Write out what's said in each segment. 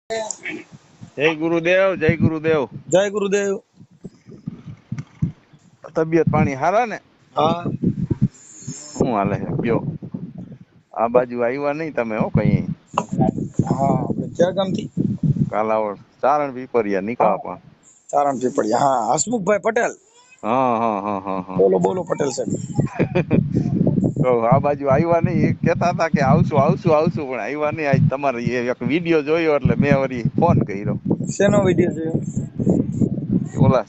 જય ગુરુદેવ, જય ગુરુદેવ. જય ગુરુદેવ. તબિયત પાણી હારા ને? હા શું હાલે છે કયો? આ બાજુ આવ્યા નહીં તમે? હો કઈ હા ક્યાં ગામથી? કાલાવડ ચારણ પીપરિયા હા નિકાપા. ચારણ પીપળિયા. હા હસમુખભાઈ પટેલ. હા હા હા હા હા. બોલો બોલો પટેલ સાહેબ. તો આ બાજુ આવ્યા નહીં, એ કેતા હતા કે આવશું આવશું આવશું, પણ આવ્યા નહીં. આજ તમારે એક વિડીયો જોયો એટલે મેં વળી ફોન કર્યો. શેનો વિડીયો જોયો? ઓલા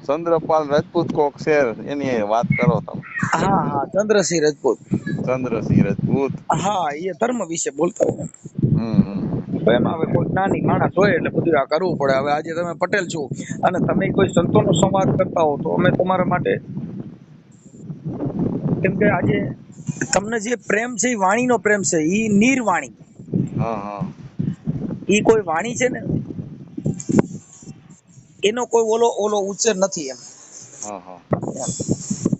ચંદ્રપાલ રાજપૂત કોક છે એની વાત કરો તમે. હા હા ચંદ્રસિંહ રાજપૂત. ચંદ્રસિંહ રાજપૂત. હા એ ધર્મ વિશે બોલતા હોય. હમ. તો એમાં હવે કોઈ નાની માણસ હોય એટલે બધું આ કરવું પડે. હવે આજે તમે પટેલ છો અને તમે કોઈ સંતોનો સંવાદ કરતા હો તો અમે તમારા માટે, કેમ કે આજે તમને જે પ્રેમ છે એ વાણીનો પ્રેમ છે, એ નિર્વાણી. હા હા એ કોઈ વાણી છે ને એનો કોઈ ઓલો ઓલો ઉચ્ચાર નથી એમ. હા હા.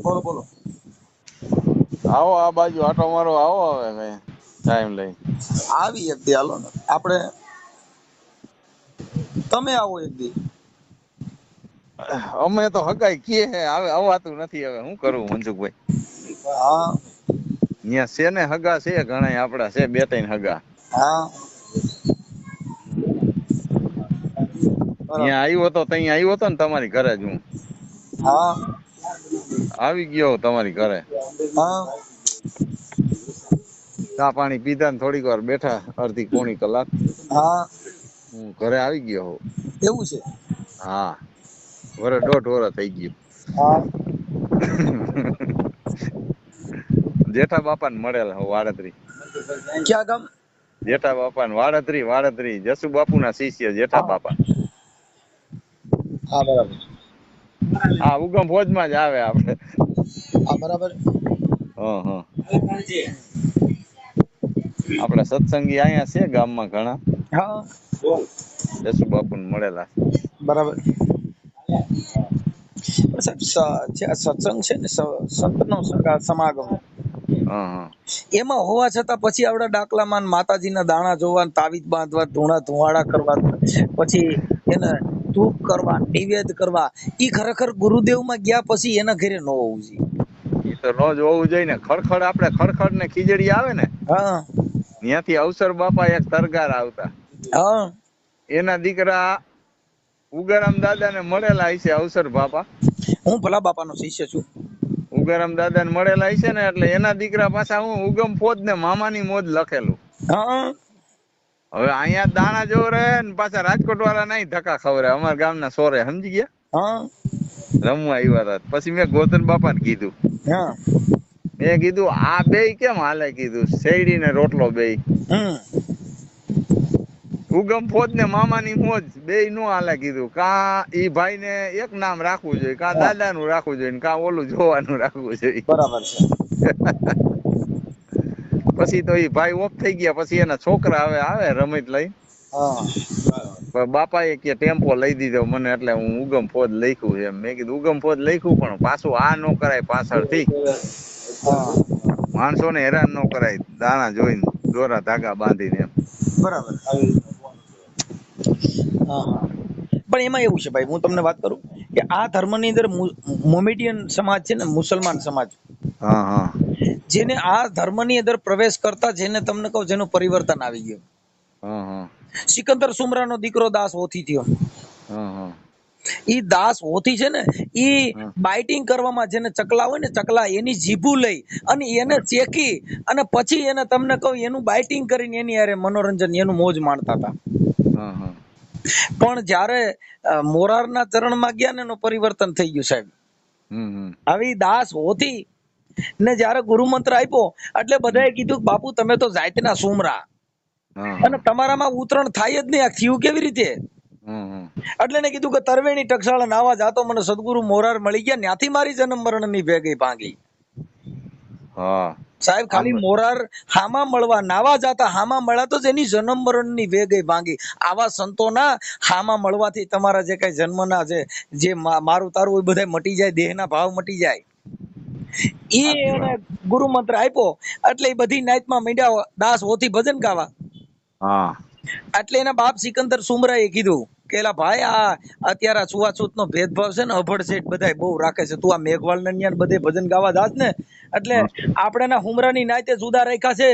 બોલો બોલો. આવો આ બાજુ આટો મારો, આવો હવે કઈ ટાઈમ લઈ. આવી એક દી હાલો ને આપણે, તમે આવો એક દી. અમે તો હગાઈ કીએ હે, હવે અવાતું નથી. હવે શું કરવું મનસુખભાઈ? હા અહીંયા છે ને હગા છે ઘણા, આપડા છે 2-3 હગા. હા અહીંયા બરાબર. આવ્યો તો ત્યાં આવ્યો તો ને તમારી ઘરે જ હું હા આવી ગયો તમારી ઘરે. હા ચા પાણી પીધા ને થોડીક વાર બેઠા, અડધી પોણી કલાક. હા હું ઘરે આવી ગયો હોઉં. એવું છે. હા, 1.5 વર્ષ થઈ ગયું. હા જેઠા બાપા ને મળેલા હું વાડત્રી. ક્યાં ગામ? જેઠા બાપા ને વાડત્રી જસુ બાપુ ના શિષ્ય જેઠા હા બાપા. હા બરાબર. હા, ઉગમ ફોજમાં જ આવે આપડે. હા બરાબર. હા હા. આપડા સત્સંગી અહીંયા છે ગામમાં ઘણા. હા જસુ બાપુ ને મળેલા. બરાબર. સાહેબ સત્સંગ છે ને સંતનો સમાગમ, હા હા એમાં હોવા છતાં પછી આવડા ડાકલામાં માતાજીના દાણા જોવા, તાવીજ બાંધવા, ધુવાડા કરવા, પછી એને ધૂપ કરવા, નિવેદ કરવા, ઈ ખરેખર ગુરુદેવમાં ગયા પછી એના ઘરે ન હોવું જોઈએ. એ તો રોજ હોવું જોઈએ ને. ખડખડ આપડે ખડખડ ને ખીજડી આવે ને, હા ત્યાંથી અવસર બાપા એક તરગાર આવતા. હા એના દીકરા ઉગારામ દાદા ને મળેલા હશે અવસર બાપા. હું ભલા બાપાનો શિષ્ય છું. ઉગારામ દાદા ને મળેલા હશે ને, એટલે એના દીકરા પાછા હું ઉગમ ફોજ ને મામાની મોજ લખેલું. હા હવે અહીંયા દાણા જો રહે ને પાછા રાજકોટ વાળા નહીં ધક્કા ખવરે. અમારા ગામના સોરે સમજી ગયા, હા રમવા આવ્યા હતા. પછી મેં ગોધન બાપા ને કીધું, હા મેં કીધું આ બેય કેમ હાલે? કીધું શેરડી ને રોટલો બેય. ઉગમ ફોજ ને મામાની મોજ બેય નો હાલે. કીધું કા ઈ ભાઈ ને એક નામ રાખવું જોઈએ, કા હા દાદા નું રાખવું જોઈએ, કા ઓલું જોવાનું રાખવું જોઈએ. બરાબર છે. પછી તો ઈ ભાઈ ઓફ થઈ ગયા. પછી એના છોકરા હવે આવે રમત લઈ. હા બાપા એ કે ટેમ્પો લઈ દીધો મને, એટલે હું ઉગમ ફોજ લખ્યું એમ. મેં કીધું ઉગમ ફોજ લખ્યું, પણ પાછું આ ન કરાય પાછળ થી. હા માણસો ને હેરાન ન કરાય દાણા જોઈને, દોરા ધાગા બાંધીને એમ. બરાબર. હા હા. પણ એમાં એવું છે ભાઈ, હું તમને વાત કરું કે આ ધર્મની અંદર મોમેડિયન સમાજ છે ને, મુસલમાન સમાજ, હા હા જેને આ ધર્મની અંદર પ્રવેશ કરતા, જેને તમને કહું જેનું પરિવર્તન આવી ગયું. હા હા સિકંદર સુમરાનો દીકરો દાસ હોથી થયો. હા હા ઈ દાસ હોથી છે ને, ઈ હા બાઇટિંગ કરવામાં, જેને ચકલા હોય ને ચકલા, એની જીભું લઈ અને એને ચેકી અને પછી એને તમને કહું એનું બાઇટિંગ કરીને એની હારે મનોરંજન, એનું મોજ માણતા હતા. હા હા પણ જયારે મોરારના ચરણમાં ગયા ને, એનું પરિવર્તન થઈ ગયું સાહેબ. હમ આવી દાસ હોતી ને જયારે ગુરુ મંત્ર આપ્યો એટલે હમ બધાએ કીધું બાપુ તમે તો જાતના સુમરા હા અને હા તમારામાં ઉતરણ થાય જ નહીં. આ થયું કેવી રીતે? હમ એટલે એને કીધું કે તરવેણી ટકસાળ નાવા જાતો, મને સદગુરુ મોરાર મળી ગયા, ત્યાંથી મારી જન્મ મરણ ની ભેગી ભાંગી. હા સાહેબ ખાલી આમ મોરાર હામાં મળવા નાવા જાતા, હામાં મળ્યા તો જ એની જન્મ મરણ ની વેગઈ ભાંગી. આવા સંતોના હામાં મળવાથી તમારા જે કઈ જન્મના જે મારું તારું એ બધા મટી જાય, દેહના ભાવ મટી જાય. ઈ સાચી એને વાત. ગુરુ મંત્ર આપ્યો એટલે એ બધી નાઈટમાં મીંડ્યા દાસ હોથી ભજન ગાવા. હા એટલે એના બાપ સિકંદર સુમરાએ કીધું કે એલા ભાઈ આ અત્યારે છૂઆછૂત નો ભેદભાવ છે ને અભડ શેઠ બધા બહુ રાખે છે, તું આ મેઘવાળ ને ન્યા બધે ભજન ગાવા જાસ ને એટલે આપણે ના હુમરાની નાતે જુદા રાખ્યા છે,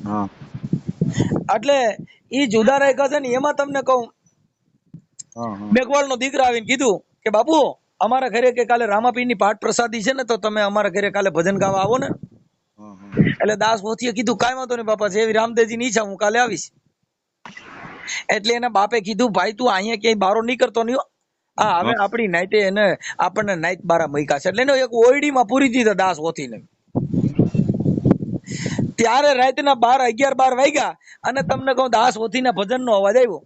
હા એટલે ઈ જુદા રાખ્યા છે ને એમાં તમને કહું હા હા મેઘવાળ નો દીકરા આવીને કીધું કે બાપુ અમારા ઘરે કે કાલે રામાપીર ની પાઠ પ્રસાદી છે ને તો તમે અમારા ઘરે કાલે ભજન ગાવા આવો ને. હા હા એટલે દાસ પોથીએ કીધું કાંઈ વાંધો નહીં બાપા, જેવી રામદેવજી ની ઈચ્છા હું કાલે આવીશ. એટલે એના બાપે કીધું ભાઈ તું અહીંયા ક્યાંય બારો નહીં કરતો નહીં હો. હા હવે આપણી નાઈટે એને આપણને નાઈટ બારા મૂક્યા છે એટલે એને એક ઓયડીમાં પૂરી દીધા દાસ હોથીને. ત્યારે રાતના 11 વાગ્યા અને તમને કહું દાસ હોથીના ભજનનો અવાજ આવ્યો.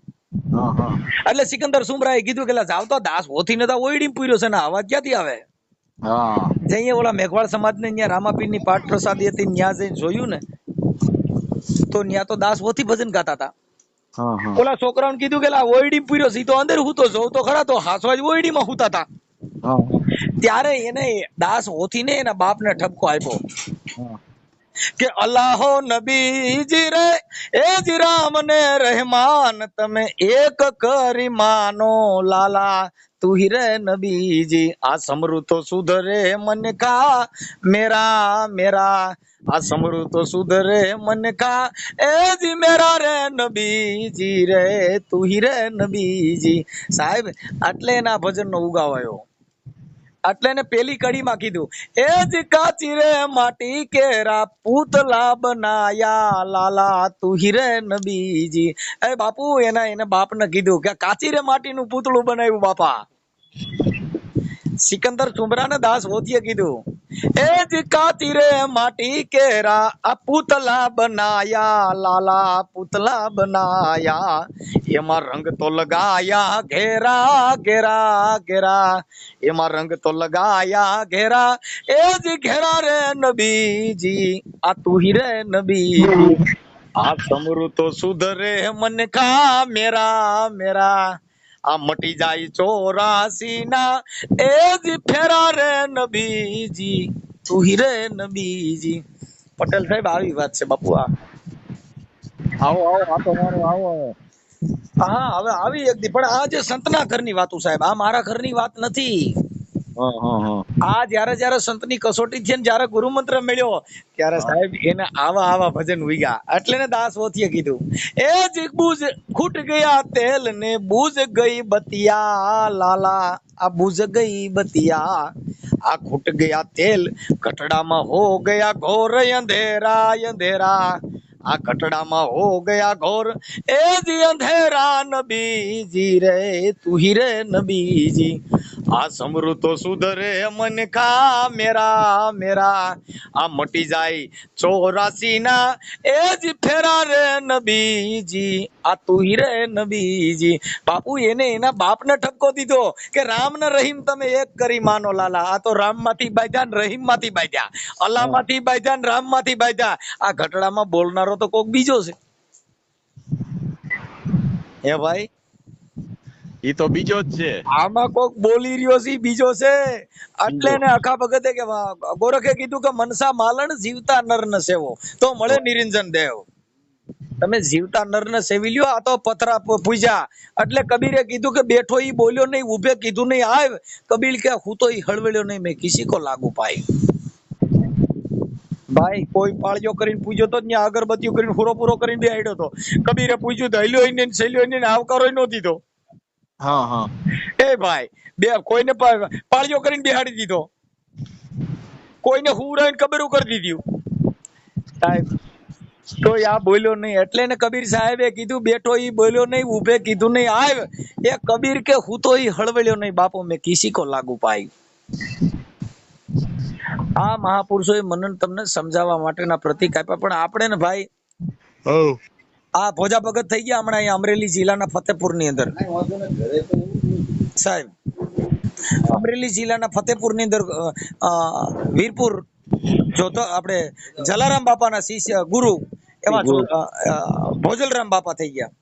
હા હા એટલે સિકંદર સુમરાએ કીધું કે જાવ તો દાસ હોથીને તો ઓયડીમાં પૂર્યો છે ને અવાજ ક્યાંથી આવે. હા જઈએ ઓલા મેઘવાળ સમાજને ત્યાં રામાપીરની પાઠ પ્રસાદી હતી ત્યાં જઈને જોયું ને તો ત્યાં તો દાસ હોથી ભજન ગાતા હતા. હા હા ઓલા છોકરાઓને કીધું કે ઓયડી પૂર્યો છે તો અંદર હું તો જોઉં તો ખરા, તો હાસવા જ ઓયડીમાં હુતા હતા. હા ત્યારે એને દાસ હોથીને એના બાપને ઠપકો આપ્યો હા કે અલ્લાહો નબીજી રે એ જી રામ ને રહેમાન તમે એક કરી માનો લાલા તું હી રે નબીજી આ સમરૂ તો સુધરે મન કા મેરા મેરા આ સમરૂ તો સુધરે મન કા એ જી મેરા રે નબીજી રે તું હી રે નબીજી. સાહેબ એટલે એના ભજનનો ઉગાવાયો. એટલે ને પેલી કડીમાં કીધું એ જ કાચી રે માટી કેરા પૂતલા બનાયા લાલા તું હીરે નબીજી. એ બાપુ એને બાપને કીધું કે કાચી રે માટીનું પૂતળું બનાવ્યું બાપા. સિકંદર સુમરાને દાસ હોથીએ કીધું એ જ કાચી રે માટી કેરા આ પૂતલા બનાયા લાલા પૂતલા બનાયા એમાં રંગ તો લગાયા ઘેરા ઘેરા ઘેરા એમાં રંગ તો લગાયા ઘેરા એ જ ઘેરા રે નબીજી આ તું હી રે નબીજી આ સમરૂ તો સુધરે મન કા મેરા મેરા આ મટી જાય 84 ના એ જ ફેરા રે નબીજી તું હી રે નબીજી. પટેલ સાહેબ આવી વાત છે બાપુ. આવો આવો આ તો મારો આવો હા હવે આવી એક દી પણ આ જે સંતના ઘરની વાતો સાહેબ આ મારા ઘરની વાત નથી. હા હા હા આ જયારે સંતની કસોટી છે ને જયારે ગુરુમંત્ર મળ્યો ત્યારે સાહેબ એને આવા ભજન ઉગ્યા. એટલે ને દાસ હોથીએ કીધું એ જ બૂઝ ખૂટ ગયા તેલ ને બૂઝ ગઈ બતિયા લાલા આ બૂઝ ગઈ બતિયા આ ખૂટ ગયા તેલ કટડામાં હો ગયા ઘોર અંધેરા અંધેરા આ કટડામાં હો ગયા ઘોર એ જ અંધેરા નબીજી રે તું હી રે નબીજી આ સમરૂ તો સુધરે મન કા મેરા મેરા આ મટી જાય 84 ના એ જ ફેરા રે નબીજી આ તું હી રે નબીજી. બાપુ એને એના બાપને ઠપકો દીધો કે રામ ને રહીમ તમે એક કરી માનો લાલા. આ તો રામ માંથી બાંધ્યા ને રહીમ માંથી બાંધ્યા, અલ્લાહ માંથી બાંધ્યા ને રામ માંથી બાંધ્યા. આ ઘટડામાં બોલનારો તો કોક બીજો છે. હે ભાઈ ઈ તો બીજો જ છે. આમાં કોક બોલી રહ્યો છે બીજો છે. એટલે ને અખા ભગતે કે ગોરખે કીધું કે મનસા માલણ જીવતા નર ન સેવો તો મળે નિરંજન દેવ. તમે જીવતા નર ને સેવી લ્યો આ તો પથરા પૂજ્યા. એટલે કબીરે કીધું કે બેઠો ઈ બોલ્યો નહીં, ઉભે કીધું નહીં આવ. કબીર કે હું તો ઈ હળવેલ્યો નહીં, મેં કિસી કો લાગુ પાઈ. ભાઈ કોઈ પાળ્યો કરીને પૂજ્યો તો ત્યાં અગરબત્તીઓ કરીને પૂરો કરીને બેહાડ્યો તો. કબીરે પૂછ્યું તો હલ્યો ને સેલ્યો ને આવકારો નો દીધો. હા હા એ ભાઈ બે કોઈને પાળ્યો કરીને બેહાડી દીધો, કોઈને હુરાઈને કબીરું કરી દીધું. સાહેબ કોઈ આ બોલ્યો નહીં. એટલે ને કબીર સાહેબે કીધું બેઠો ઈ બોલ્યો નહીં, ઉભે કીધું નહીં આવ. એ કબીર કે હું તો ઈ હળવેલ્યો નહીં બાપો, મેં કિસી કો લાગુ પાઈ. આ મહાપુરુષોએ મનન તમને સમજાવવા માટેના પ્રતીક આપ્યા. પણ આપણે ને ભાઈ આ ભોજા ભગત થઈ ગયા હમણાં અહીંયા અમરેલી જિલ્લાના ફતેપુર ની અંદર. સાહેબ અમરેલી જિલ્લાના ફતેપુર ની અંદર વીરપુર જોતો આપણે જલારામ બાપાના શિષ્ય ગુરુ એવા ભોજલરામ બાપા થઈ ગયા.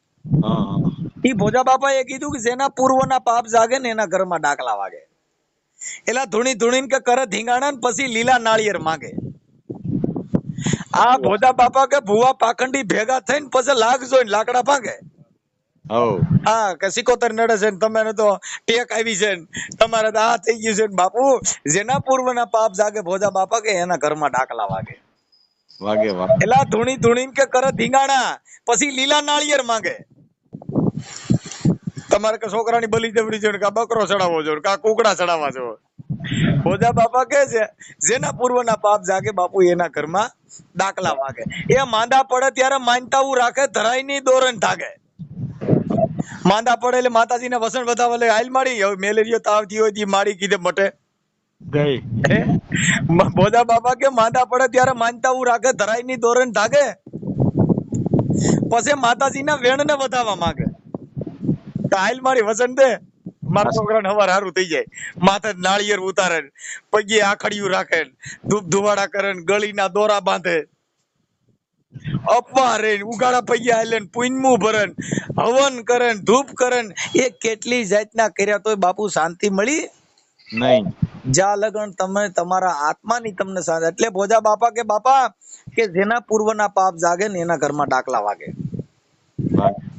ઈ ભોજા બાપાએ કીધું કે જેના પૂર્વના પાપ જાગે ને એના ઘરમાં ડાકલા વાગે. એલા ધૂણી ધૂણીને કે કરે ધીંગાણા ને પછી લીલા નાળિયેર માંગે. આ ભોજા બાપા કે ભુવા પાખંડી ભેગા થઈને પછી લાગ જોઈને લાકડા ભાંગે. હા કે સિકોતર નડે છે ને તમે તો ટેક આવી છે ને તમારે તો આ થઈ ગયું છે ને બાપુ જેના પૂર્વના પાપ જાગે ભોજા બાપા કે એના ઘરમાં ડાકલા વાગે. એલા ધૂણી ધૂણી કે કરે ધીંગાણા પછી લીલા નાળિયેર માંગે. તમારે કે છોકરાની બલી દેવડી છે કે બકરો ચડાવવો જો કે કુકડા ચડાવવા જો. ભોજા બાપા કે છે જેના પૂર્વના પાપ જાગે બાપુ એના ઘરમાં ડાકલા વાગે. એ માંદા પડે ત્યારે માનતાવું રાખે ધરાઈ ની દોરણ થાગે. માંદા પડે એટલે માતાજીને વસણ બતાવે એટલે હાલ માડી હવે મેલેરિયો તાવ થયો હોય તી માડી કીધે મટે ગઈ. ભોજા બાપા કે માંદા પડે ત્યારે માનતાવું રાખે ધરાઈ ની દોરણ થાગે. પછી માતાજીના વેણને વધાવવા માંગે. હાલ મારી વસન દે મારા છોકરાને હવાર હારું થઈ જાય. માથે નાળિયેર ઉતારે પગે આખડિયું રાખે ધૂપ ધુવાડા કરે ગળીના દોરા બાંધે અપવા રે ઉગાડા પૈયા હાલે પુણ્યમું ભરે હવન કરે ધૂપ કરે એ કેટલી જાતના કર્યા તોય બાપુ શાંતિ મળી નહીં. જ્યાં લગન તમે તમારા આત્માની તમને શાંતિ. એટલે ભોજા બાપા કે જેના પૂર્વના પાપ જાગે ને એના ઘરમાં ડાકલા વાગે.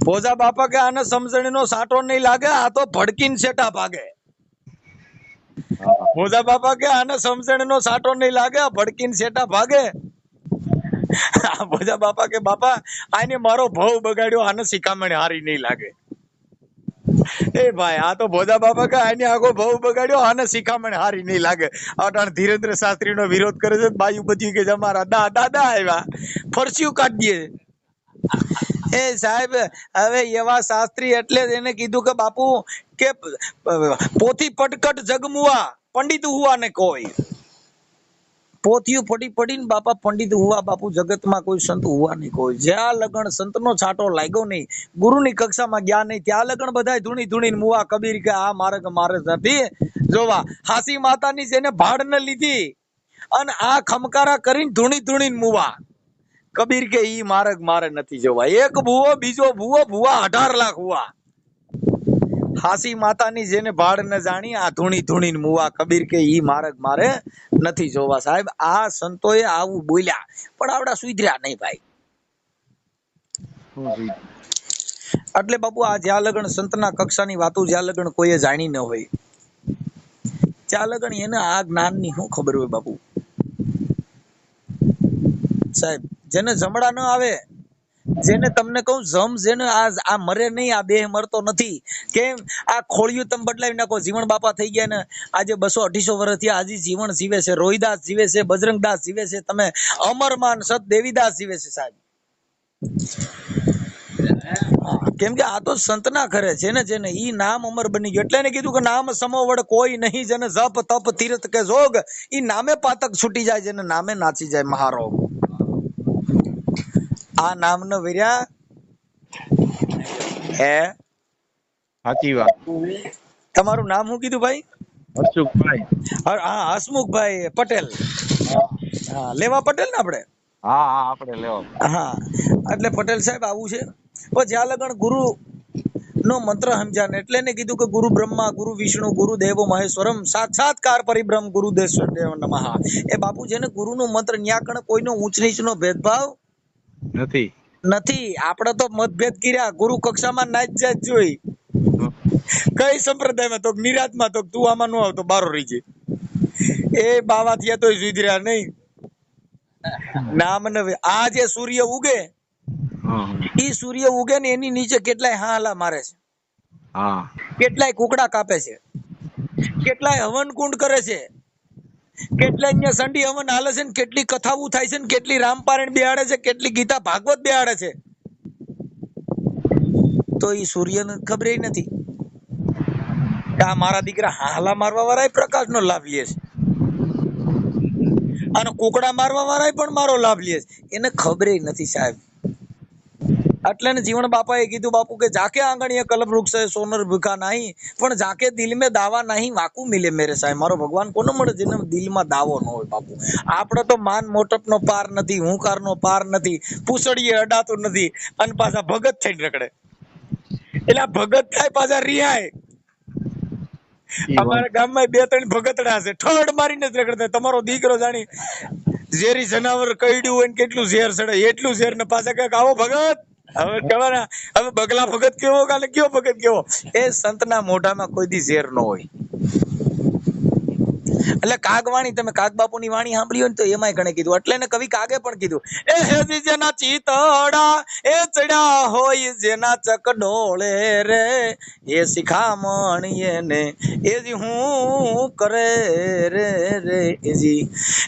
ભોજા બાપા કે આને સમજણીનો સાટો નહીં લાગે આ તો ભડકીને સેટા ભાગે. ભોજા બાપા કે આને સમજણીનો સાટો નહીં લાગે આ ભડકીને સેટા ભાગે. ભોજા બાપા કે બાપા આને મારો ભાવ બગાડ્યો આને શિખામણ હારી નહીં લાગે. એ ભાઈ આ તો ભોજા બાપા કે આને આગો ભાવ બગાડ્યો આને શિખામણ હારી નહીં લાગે. અટાણ ધીરેન્દ્ર શાસ્ત્રી નો વિરોધ કરે છે બાયુ બધી કે અમારા દાદા આવ્યા ફરસ્યું કાઢી દે. એ સાહેબ હવે એવા શાસ્ત્રી એટલે એને કીધું કે બાપુ કે પોથી પટકટ જગમુઆ પંડિત હુआ ને કોઈ. પોથિયું પડી પડીને બાપા પંડિત હુआ બાપુ જગતમાં કોઈ સંત હુआ નહીં કોઈ. જ્યાં લગન સંતનો છાંટો લાગ્યો નહીં ગુરુની કક્ષામાં ગયા નહીં ત્યાં લગન બધા ધૂણી ધૂણીને મુવા કબીર કે આ મારે નથી જોવા. હાસી માતાની જેને ભાડ ન લીધી અને આ ખમકારા કરીને ધૂણી ધૂણીને મુવા કબીર કે ઈ મારે નથી જોવા. એક ભૂવો બીજો ભૂવો ભૂવા 18 લાખ હુआ. હાસી માતાની જેને ભાડ ન જાણી આ ધૂણી ધૂણીને મુવા કબીર કે ઈ મારે નથી જોવા. સાહેબ આ સંતોએ આવું બોલ્યા પણ આવડા સુધર્યા નહીં ભાઈ. એટલે બાપુ આ જ્યાં લગન સંતના કક્ષાની વાતો જ્યાં લગન કોઈએ જાણી ન હોય ત્યાં લગન એને આ જ્ઞાનની શું ખબર હોય બાપુ. સાહેબ જેને જમડા ન આવે જેને તમને કહું જમ જેને આ મરે નહીં આ દેહ મરતો નથી. કેમ આ ખોળિયું તમે બદલાવી નાખો. જીવન બાપા થઈ ગયા ને આજે 200-250 વર્ષ થયા હજી જીવન જીવે છે. રોહિદાસ જીવે છે, બજરંગદાસ જીવે છે, તમે અમરમાન સત દેવીદાસ જીવે છે સાહેબ. કેમ કે આ તો સંતના ઘરે છે ને જેને ઈ નામ અમર બની ગયું. એટલે એને કીધું કે નામ સમોવડ કોઈ નહીં જેને જપ તપ તીર્થ કે જોગ ઈ નામે પાતક છૂટી જાય જેને નામે નાચી જાય મહારોગ. આ નામ ન વીર્યા હે સાચી વાત. તમારું નામ શું કીધું ભાઈ? હસમુખભાઈ. હા હસમુખભાઈ પટેલ. હા લેવા પટેલ ને આપણે? હા આપણે લેવા. હા એટલે પટેલ સાહેબ આવું છે. પણ જ્યાં લગન ગુરુ નો મંત્ર સમજ્યા ને એટલે એને કીધું કે ગુરુ બ્રહ્મા ગુરુ વિષ્ણુ ગુરુ દેવો મહેશ્વરમ સાક્ષાત્કાર પરિબ્રહ્મ ગુરુ દેવ નમઃ. એ બાપુ જેને ગુરુ નો મંત્ર ન્યાકણ કોઈનો ઊંચ નીચ નો ભેદભાવ નથી. આપણે તો મતભેદ કર્યા ગુરુ કક્ષામાં નાચ જાત જોઈ. કઈ સંપ્રદાયમાં તો નિરાતમાં તો તું આમાં નો આવતો બારો રહી જાય. એ બાવા થયા તોય સુધર્યા નહીં. નામ ન આ જે સૂર્ય ઉગે ઈ સૂર્ય ઉગે ને એની નીચે કેટલાય હાલા મારે છે, કેટલાય કુકડા કાપે છે, કેટલાય હવન કુંડ કરે છે, કેટલાય અહીંયા સંડી હવન હાલે છે, કેટલી કથાઓ થાય છે, કેટલી રામપારાયણ બેહાડે છે, કેટલી ગીતા ભાગવત બેહાડે છે. તો ઈ સૂર્યને ખબર નથી કે આ મારા દીકરા હાલા મારવા વાળા પ્રકાશ નો લાભ લે છે અને કુકડા મારવા વાળા પણ મારો લાભ લે છે. એને ખબર નથી સાહેબ. એટલે ને જીવન બાપાએ કીધું બાપુ કે જાકે આંગણીએ કલમ વૃક્ષ है सोनर भूखा नहीं પણ જાકે દિલ में दावा नहीं वाकू मिले मेरे साहेब. મારો ભગવાન કોનો મળે જેને દિલમાં દાવો ન હોય બાપુ. આપણે તો માન મોટપનો પાર નથી, હુંકારનો પાર નથી, પૂછડીએ અડાતું નથી અને પાછા ભગત થઈને રખડે. એટલે આ ભગત થાય પાછા રિહાય. અમારા ગામમાં 2-3 ભગતડા છે ઠડ મારીને જ રખડતા. તમારો દીકરો જાણી ઝેરી જનાવર કઈડ્યું હોય ને કેટલું ઝેર ચડે એટલું ઝેર ને પાછા કઈક આવો ભગત હવે કહેવાના હવે બગલા ભગત કેવો કાલે કયો ભગત કેવો એ સંતના મોઢામાં કોઈ દી ઝેર ન હોય એટલે કાગવાણી તમે કાગ બાપુની વાણી સાંભળી હોય ને તો એમાંય ઘણે કીધું એટલે ને કવિ કાગે પણ કીધું એ હેજી જેના ચીતડા એ ચડ્યા હોય જેના ચકડોળે રે એ શિખામણી એને એજી હું કરે રે રે એજી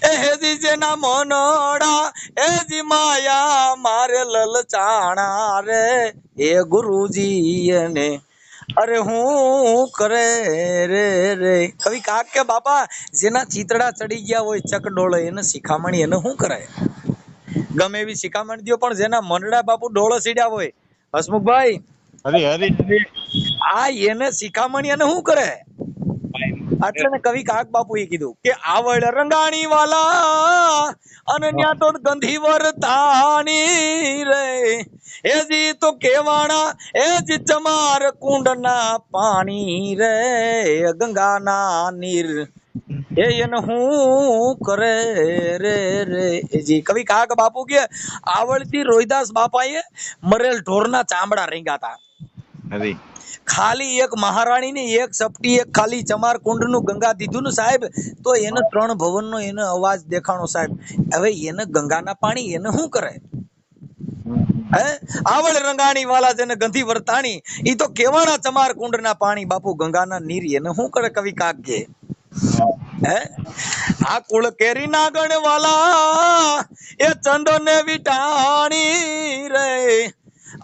એ હેજી જેના મનડા એજી માયા મારે લલચાણા રે એ ગુરુજી એને અરે હું કરે રે રે કવિ કાક કે બાપા જેના ચીતડા ચડી ગયા હોય ચકડોળે એને શિખામણી એને શું કરાય ગમે એવી શિખામણી દ્યો પણ જેના મનડા બાપુ ડોળો સીડ્યા હોય હસમુખભાઈ હરી હરી હરી આ એને શિખામણી એને શું કરે એટલે ને કવિ કાક બાપુ એ કીધું કે આવડ રંગાણી વાલા અને ન્યા તો ગંધી વરતાણી રે એજી તો કેવાણા એજી ચમાર કુંડના પાણી રે ગંગાના નીર એને હું કરે રે રે એજી કવિ કાક બાપુ કે આવડતી રોહિદાસ બાપાએ મરેલ ઢોરના ચામડા રીંગાતા હરી ખાલી એક મહારાણી ને એક સપટી એક ખાલી ચમાર કુંડ નું ગંગા દીધું ને સાહેબ તો એને 3 ભવન નો એને અવાજ દેખાણો સાહેબ હવે એને ગંગાના પાણી એને શું કરે હે આવડ રંગાણી વાલા જેને ગંધી વર્તાણી ઈ તો કેવાણા ચમાર કુંડ ના પાણી બાપુ ગંગાના નીર એને શું કરે કવિ કાક કે હે આ કુળ કેરી ના ગણ વાલા એ ચંદન વિટાણી રે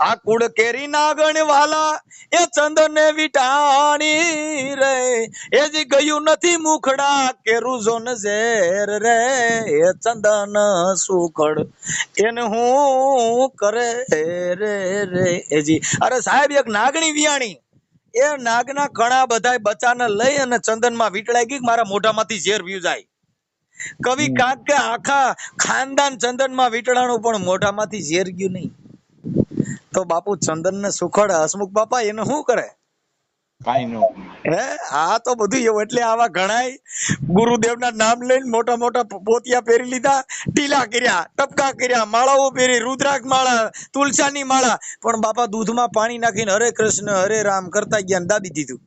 આ કુળ કેરી ના ગણ વાલા એ ચંદન વિટાણી રે એ જે ગયું નથી મુખડા કેરું જોન ઝેર રે એ ચંદન સુખડ એને હું કરે રે રે એજી અરે સાહેબ એક નાગણી વિયાણી એ નાગના કણા બધાય બચ્ચાને લઈ અને ચંદનમાં વીટળાઈ ગઈ મારા મોઢામાંથી ઝેર વ્યુ જાય કવિ કાક કે આખા ખાનદાન ચંદનમાં વીટળાણું પણ મોઢામાંથી ઝેર ગયું નહીં તો બાપુ ચંદન ને સુખડ હસમુખ બાપા એને શું કરે કાઈ નો હે આ તો બધું એવું એટલે આવા ઘણાય ગુરુદેવના નામ લઈને મોટા મોટા પોતિયા પહેરી લીધા ટીલા કર્યા ટપકા કર્યા માળાઓ પહેરી રુદ્રાક્ષ માળા તુલસાની માળા પણ બાપા દૂધમાં પાણી નાખીને હરે કૃષ્ણ હરે રામ કરતા ગયા ને દાબી દીધું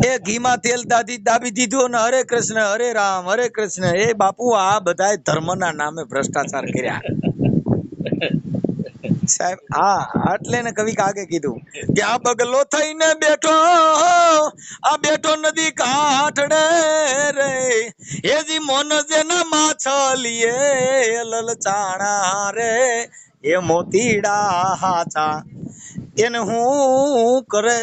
એ ઘીમાં તેલ દાબી દીધું અને હરે કૃષ્ણ હરે રામ હરે કૃષ્ણ એ બાપુ આ બધાય ધર્મના નામે ભ્રષ્ટાચાર કર્યા સાહેબ હા એટલે ને કવિ કાકે કીધું કે આ બગલો થઈને બેઠો આ બેઠો નદી કાંઠડે રે એજી મોન જેના માછલીએ લલચાણા રે એ મોતીડા હાચા એને હું કરે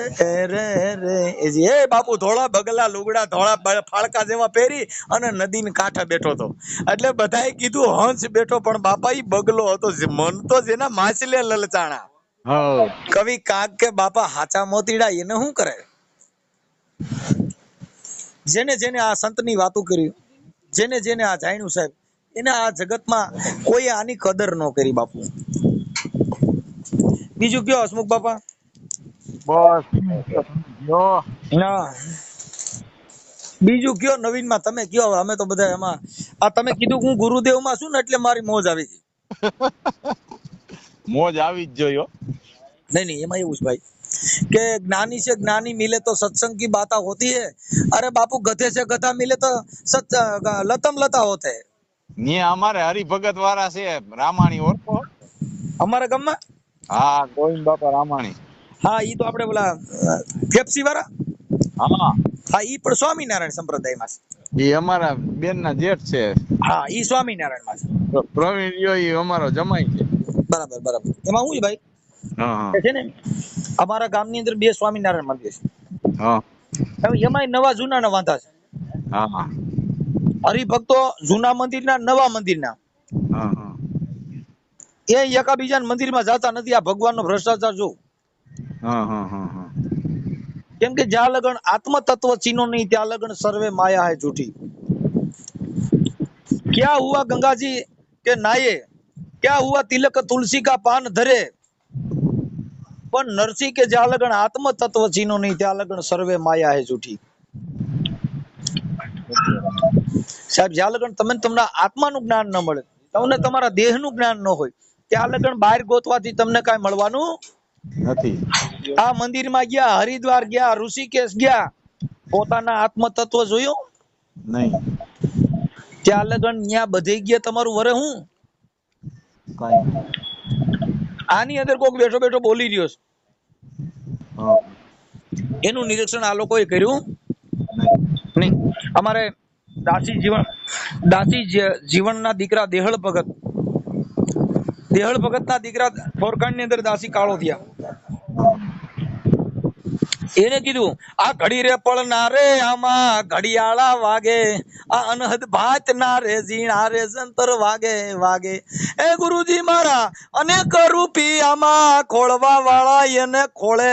રે રે એજી એ બાપુ ધોળા બગલા લુગડા ધોળા ફાળકા જેવા પહેરી અને નદીને કાંઠે બેઠો હતો એટલે બધાએ કીધું હંસ બેઠો પણ બાપા ઈ બગલો હતો મન તો જેના માછલે લલચાણા હા કવિ કાક કે બાપા હાચા મોતીડા એને શું કરે જેને જેને આ સંતની વાતો કરી જેને જેને આ જાણ્યું સાહેબ એને આ જગતમાં કોઈ આની કદર ન કરી બાપુ બીજું કયો હસમુખ બાપા બસ જો ના બીજું કયો નવીન માં તમે કયો અમે તો બધા એમાં આ તમે કીધું હું ગુરુદેવ માં છું ને એટલે મારી મોજ આવી ગઈ મોજ આવી જ જોયો नहीं એમાં એવું છે ભાઈ કે ज्ञानी से ज्ञानी मिले तो सत्संग की बातें होती है अरे बापू गधे से गधा मिले तो लतम लता होते है ને અમારે હરિભગત વાળા છે રામાણી ઓળખો અમારા ગામમાં હા ગોવિંદ બાપા રામાણી હા ઈ તો આપણે બોલા ફેફસી વાળા હા હા ઈ પણ સ્વામિનારાયણ સંપ્રદાયમાં છે એ અમારા બેન ના જેઠ છે હા ઈ સ્વામિનારાયણમાં છે પ્રવીણ યો ઈ અમારો જમાઈ છે બરાબર બરાબર એમાં શું છે ભાઈ હા છે ને અમારા ગામની અંદર 2 સ્વામિનારાયણ મંદિર છે હા હવે એમાંય નવા જૂના ના વાંધા છે હા હરિભક્તો જૂના મંદિરના નવા મંદિરના હા હા એ એકાબીજા મંદિરમાં જતા નથી આ ભગવાનનો ભ્રષ્ટાચાર જો હા હા હા હા કેમ કે જ્યાં લગન આત્મ તત્વ ચીનો नहीं ત્યાં લગन सर्वे माया है झूठी क्या हुआ गंगा जी के नाये क्या हुआ तिलक तुलसी का पान धरे पर नरसी के જ્યાં લગન આત્મ તત્વ ચીનો नहीं ત્યાં લગન सर्वे माया है झूठी સાહેબ જ્યાં લગન તમને તમને આત્માનું જ્ઞાન ન મળે, તમને તમારા દેહનું જ્ઞાન ન હોય, ત્યાં લગન બહાર ગોતવાથી તમને કાંઈ મળવાનું નથી. આ મંદિરમાં ગયા, હરિદ્વાર ગયા, ઋષિકેશ ગયા, પોતાના આત્મ તત્વ જોયું નહીં. ત્યાં લગન ન્યા બધે ગયા તમારું વરે હું કાંઈ નહીં. આની અંદર કોક બેઠો બેઠો બોલી રહ્યો છે, હા. એનું નિરીક્ષણ આ લોકોએ કર્યું નહીં. નહીં. અમારે દાસી જીવનના દીકરા દેહળ ભગત ના દીકરા ફોરકાંડ ની અંદર દાસી કાળો થયા. એને કીધું આ ઘડી રે પળના રે આમાં ઘડિયાળા વાગે, આ અનહદ ભાત ના રે ઝીણા રે જંતર વાગે વાગે. એ ગુરુજી મારા અનેક રૂપી આમાં ખોળવા વાળા એને ખોળે,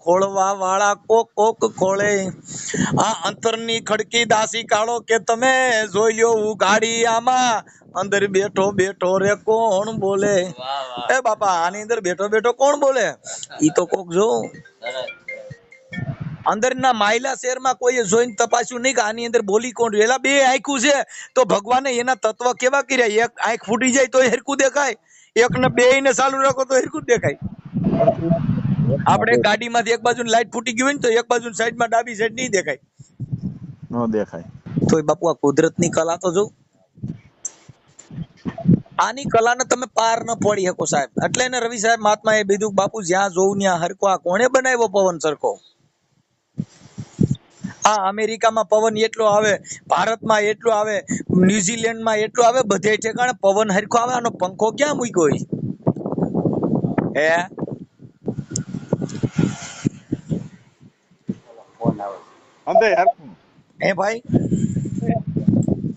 ખોળવા વાળા કોક કોક ખોળે. આ અંતરની ખડકી દાસી કાળો કે તમે જોઈ લ્યો ઉઘાડી આમાં અંદર બેઠો બેઠો રે કોણ બોલે. એ બાપા આની અંદર બેઠો બેઠો કોણ બોલે? ઈ તો કોક જો અંદરના માયલા શહેરમાં કોઈએ જોઈને તપાસ્યું નહીં કે આની અંદર બોલી કોણ રહ્યું. એલા બે આંખું છે તો ભગવાને એના તત્વ કેવા કર્યા? એક આંખ ફૂટી જાય તો હરખું દેખાય, એક ને બે ને ચાલુ રાખો તો હરખું દેખાય. આપણે ગાડીમાંથી એક બાજુ લાઈટ ફૂટી ગઈ હોય ને તો એક બાજુ સાઈડમાં ડાબી સાઈડ નહીં દેખાય, ન દેખાય. તો બાપુ આ કુદરતની કલા તો જો, આની કલાને તમે પાર ન પડી શકો સાહેબ. એટલે ને રવિ સાહેબ મહાત્મા એ બીજું બાપુ જ્યાં જોઉં ત્યાં હરકો. આ કોણે બનાવ્યો પવન સરખો? આ અમેરિકામાં પવન એટલો આવે, ભારતમાં એટલો આવે, ન્યુઝીલેન્ડમાં એટલો આવે, બધે ઠેકાણે પવન હરખો આવે. આનો પંખો ક્યાં મૂક્યો હોય? હે અંદર હરખું. હે ભાઈ?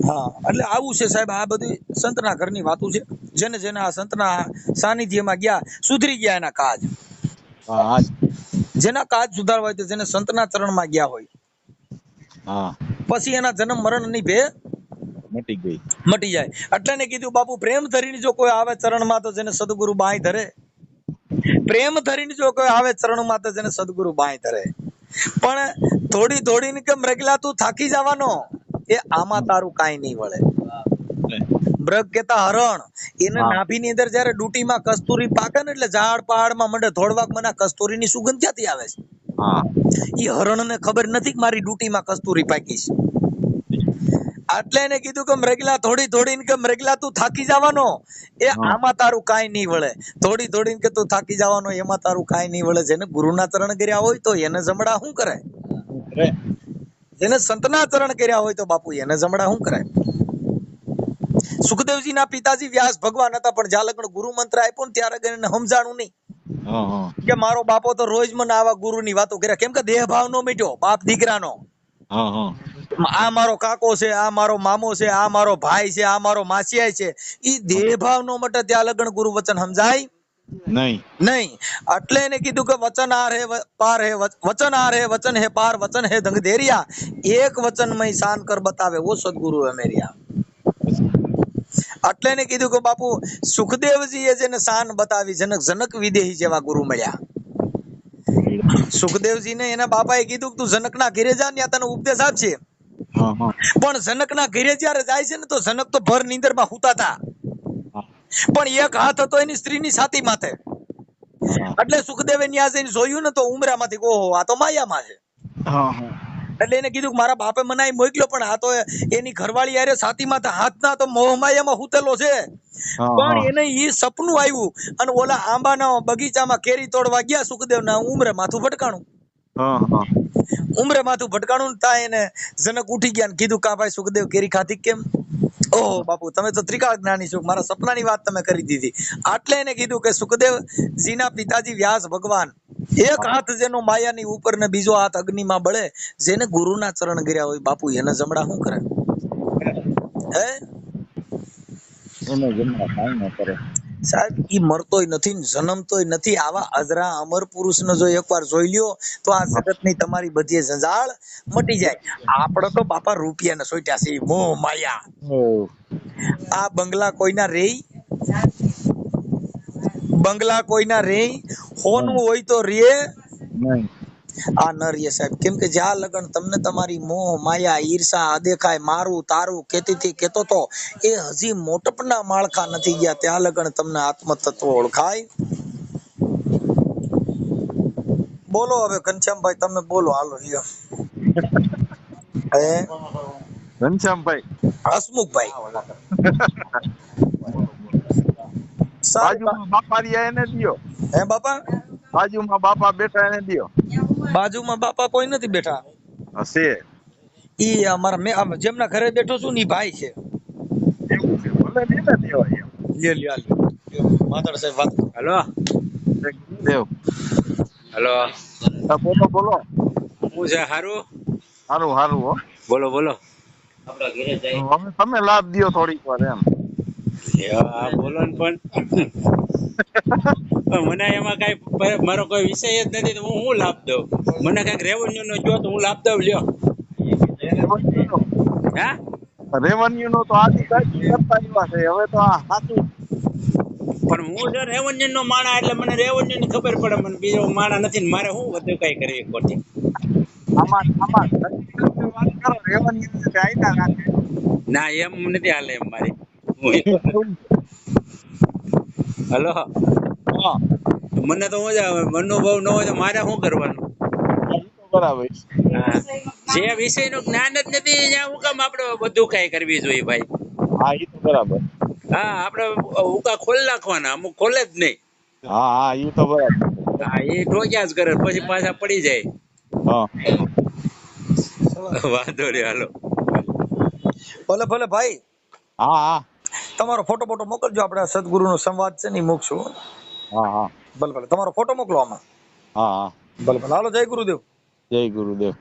હા, એટલે આવું છે સાહેબ. આ બધી સંતના ઘરની વાતો છે. જેને જેને આ સંતના સાનિધ્યમાં ગયા સુધરી ગયા એના કાજ. હા. જેના કાજ સુધારવા હોય તો જેને સંતના ચરણમાં ગયા હોય, હા, પછી એના જન્મ મરણ ની ભે મટી જાય. એટલે ને કીધું બાપુ પ્રેમ ધરીને જો કોઈ આવે ચરણમાં તો જેને સદગુરુ બાંય ધરે. પ્રેમ ધરીને જો કોઈ આવે ચરણમાં તો જેને સદગુરુ બાંય ધરે. પણ થોડી થોડીને કેમ રગલા તું થાકી જવાનો, એ આમાં તારું કાંઈ નહીં વળે. મૃગ કેતા હરણ, એને નાભીની અંદર જયારે ડૂટીમાં કસ્તુરી પાકે ને એટલે ઝાડ પહાડમાં મંડે ધોળવાક મને કસ્તુરીની સુગંધ ક્યાંથી આવે છે? ઈ હરણને ખબર નથી કે મારી ડૂટીમાં કસ્તુરી પાકી છે. એટલે એને કીધું કે મૃગલા થોડી થોડીને કે મૃગલા તું થાકી જવાનો, એ આમાં તારું કાંઈ નહીં વળે. થોડી થોડીને કે તું થાકી જવાનો, એમાં તારું કાંઈ નહીં વળે. જેને ગુરુના ચરણ કર્યા હોય તો એને જમડા શું કરે? જેને સંતના ચરણ કર્યા હોય તો બાપુ એને જમડા શું કરાય? સુખદેવજીના પિતાજી વ્યાસ ભગવાન હતા, પણ જ્યાં લગન ગુરુ મંત્ર આપ્યો ને ત્યારે એને સમજાણું નહીં કે મારો બાપો તો રોજ મને આવા ગુરુની વાતો કર્યા. કેમ કે દેહ ભાવ નો મિટ્યો બાપ દીકરાનો. આ મારો કાકો છે, આ મારો મામો છે, આ મારો ભાઈ છે, આ મારો માસિયાઈ છે. ઈ દેહ ભાવ નો મટે ત્યાં લગન ગુરુ વચન સમજાય નહીં. એટલે એને કીધું કે વચન આર હે પાર હે, વચન આર હે વચન હે પાર, વચન હે ધંગ ધેરિયા, એક વચન મય શાન કર બતાવે વો સદગુરુ હે મેરિયા. એટલે એને કીધું કે બાપુ સુખદેવજી એ જેને શાન બતાવી, જનક વિદેહી જેવા ગુરુ મળ્યા. સુખદેવજી ને એના બાપાએ કીધું કે તું જનકના ઘરે જા, ત્યાં તને ઉપદેશ આપશે. પણ જનકના ઘરે જયારે જાય છે ને તો જનક તો ભર નીંદરમાં હુતા હતા, પણ એક હાથ હતો એની સ્ત્રીની છાતી માથે. એટલે સુખદેવે ન્યા જઈને જોયું ને તો ઉમરામાંથી ઓહો આ તો માયામાં છે. એટલે એને કીધું કે મારા બાપે મને મોકલ્યો, પણ આ તો એની ઘરવાળી યારે છાતીમાં હાથના તો મોહ માયામાં હુતેલો છે. પણ એને ઈ સપનું આવ્યું અને ઓલા આંબાના બગીચામાં કેરી તોડવા ગયા સુખદેવના ઉમરે માથું ભટકાણું. ઉમરે માથું ભટકાણું તા એને જનક ઉઠી ગયા ને કીધું કા ભાઈ સુખદેવ કેરી ખાધી કેમ? ઓહો બાપુ તમે તો ત્રિકાળ જ્ઞાની છો, મારા સપનાની વાત તમે કરી દીધી. આટલે એને કીધું કે સુખદેવજીના પિતાજી વ્યાસ ભગવાન, એક હાથ જેનો માયાની ઉપર ને બીજો હાથ અગ્નિમાં બળે, જેને ગુરુના ચરણ કર્યા હોય બાપુ એને જમડા શું કરે? હે સાહેબ ઈ મરતોય નથી ને જન્મતોય નથી. આવા અજરા અમર પુરુષને જો એકવાર જોઈ લ્યો તો આ જગતની તમારી બધી જંજાળ મટી જાય. આપણે તો બાપા રૂપિયાને સોટ્યા છે, મોહ માયા. આ બંગલા કોઈના રે, બંગલા કોઈના રે, હોનું હોય તો રે, આ ન રહીએ સાહેબ, કેમ કે જ્યાં લગન તમને તમારી મોહ માયા ઈર્ષા અદેખાય મારું તારું કેતો તો એ હજી મોટપના માળખા નથી ગયા, ત્યાં લગન તમને આત્મ તત્વ ઓળખાય. બોલો હવે ઘનશ્યામભાઈ, તમે બોલો, હાલો લ્યો. હે ઘનશ્યામભાઈ હસમુખભાઈ સારું. બાજુમાં બાપા રહ્યા એને દ્યો, હે બાપા, બાજુમાં બાપા બેઠા એને દ્યો. બાજુમાં બાપા કોઈ નથી બેઠા. હશે ઈ અમારા મેં જેમના ઘરે બેઠો છું ને ઈ ભાઈ છે. એવું છે, ભલે ને એને દેવાય એમ. લ્યો માતાડ સાહેબ વાત. હલો દેવ હલો, હા, બોલો બોલો. હું છે હારું? સારું સારું હો. બોલો બોલો. હવે તમે લાભ દ્યો થોડીક વાર એમ. હા બોલો ને પણ મને એમાં કઈ મારો કોઈ વિષય જ નથી તો હું લાભ દઉં? મને કઈક રેવન્યુ નો જો તો હું લાભ દઉં, લ્યો. હા રેવન્યુ નો તો આદિકાળથી કરતા આવ્યા છે, હવે તો આ સાચું. પણ હું છે રેવન્યુ નો માણા, એટલે મને રેવન્યુ ની ખબર પડે, મને બીજો માણા નથી ને મારે શું વધુ કઈ કરવી ખોટી. આમાં વાત કરો, રેવન્યુ આયના રાખે. ના એમ નથી હાલે એમ મારી. હલો, હા, મને તો હું અનુભવ ન હોય તો મારે શું કરવાનું? બરાબર. હા, જે વિષય નું જ્ઞાન જ નથી ત્યાં હું કામ આપડે બધું કઈ કરવી જોઈએ ભાઈ? હા, એ તો બરાબર. હા, આપડે ઉકા ખોલ નાખવાના, અમુક ખોલે જ નહીં. હા હા, એ તો બરાબર. હા, એ ઠોક્યા જ કરે, પછી પાછા પડી જાય. હા, વાંધો નહીં, હાલો. ભલે ભલે ભાઈ, હા હા તમારો ફોટો મોકલજો, આપણે સદગુરુ નો સંવાદ છે ને ઈ મૂકશું. હા હા ભલે ભલે, તમારો ફોટો મોકલો આમાં. હા હા. ભલે ભલે, હાલો, જય ગુરુદેવ. જય ગુરુદેવ.